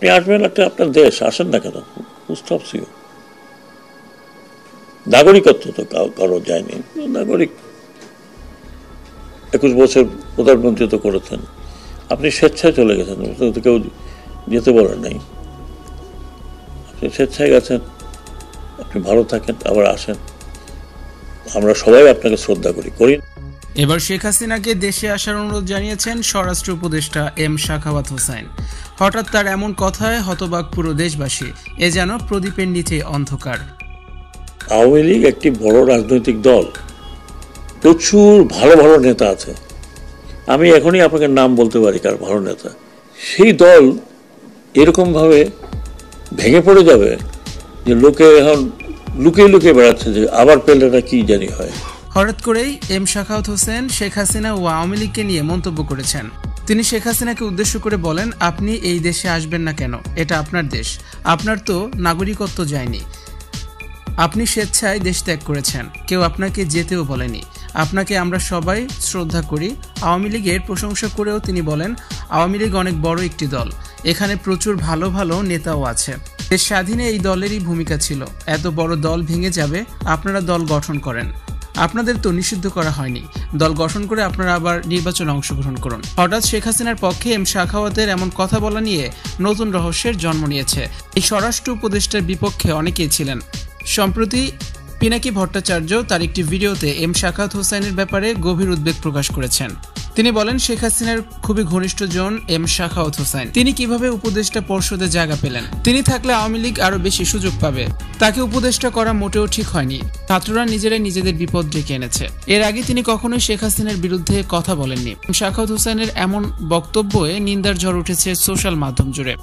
আপনি আসবেন একটা আপনার দেশ, আসেন না কেন? হু স্টপস ইউ? নাগরিকত্ব তো কারো যায়নি, নাগরিক 21 বছর প্রধানমন্ত্রী তো করেছেন, আপনি স্বেচ্ছায় চলে গেছেন, কেউ যেতে বলেন নাই, আপনি স্বেচ্ছায় গেছেন, আপনি ভালো থাকেন, আবার আসেন, আমরা সবাই আপনাকে শ্রদ্ধা করি। এবার শেখ হাসিনাকে দেশে আসার অনুরোধ জানিয়েছেন স্বরাষ্ট্র উপদেষ্টা এম সাখাওয়াত হোসেন। হঠাৎ তার এমন কথায় হতবাক পুরো দেশবাসী, এ যেন প্রদীপের নিচে অন্ধকার। আওয়ামী লীগ একটি বড় রাজনৈতিক দল, প্রচুর ভালো ভালো নেতা আছে, আমি এখনই আপনাকে নাম বলতে পারি কার ভালো নেতা। সেই দল এরকমভাবে ভেঙে পড়ে যাবে যে লোকে এখন লুকিয়ে লুকিয়ে বেড়াচ্ছে যে আবার পেলেটা কি জানি হয়। হঠাৎ করেই এম সাখাওয়াত হোসেন শেখ হাসিনা ও আওয়ামী লীগকে নিয়ে মন্তব্য করেছেন। তিনি শেখ হাসিনাকে উদ্দেশ্য করে বলেন, আপনি এই দেশে আসবেন না কেন? এটা আপনার দেশ, আপনার তো নাগরিকত্ব যায়নি, আপনি স্বেচ্ছায় দেশ ত্যাগ করেছেন, কেউ আপনাকে যেতেও বলেনি, আপনাকে আমরা সবাই শ্রদ্ধা করি। আওয়ামী লীগের প্রশংসা করেও তিনি বলেন, আওয়ামী লীগ অনেক বড় একটি দল, এখানে প্রচুর ভালো ভালো নেতাও আছে, দেশ স্বাধীনে এই দলেরই ভূমিকা ছিল, এত বড় দল ভেঙে যাবে, আপনারা দল গঠন করেন, আপনাদের তো নিষিদ্ধ করা হয়নি, দল গঠন করে আপনারা আবার নির্বাচনে অংশগ্রহণ করুন। হঠাৎ শেখ হাসিনার পক্ষে এম সাখাওয়াতের এমন কথা বলা নিয়ে নতুন রহস্যের জন্ম নিয়েছে। এই স্বরাষ্ট্র উপদেষ্টার বিপক্ষে অনেকেই ছিলেন। সম্প্রতি পিনাকি ভট্টাচার্য তার একটি ভিডিওতে এম সাখাওয়াত হোসেনের ব্যাপারে গভীর উদ্বেগ প্রকাশ করেছেন। তিনি বলেন, শেখ হাসিনার খুবই ঘনিষ্ঠ জন এম সাখাওয়াত হোসেন, তিনি কিভাবে উপদেষ্টা পর্ষদে জায়গা পেলেন? তিনি থাকলে আওয়ামী লীগ আরো বেশি সুযোগ পাবে, তাকে উপদেষ্টা করা মোটেও ঠিক হয়নি, ছাত্ররা নিজেরাই নিজেদের বিপদ ডেকে এনেছে। এর আগে তিনি কখনোই শেখ হাসিনার বিরুদ্ধে কথা বলেননি। সাখাওয়াত হোসেনের এমন বক্তব্যে নিন্দার ঝড় উঠেছে সোশ্যাল মাধ্যম জুড়ে।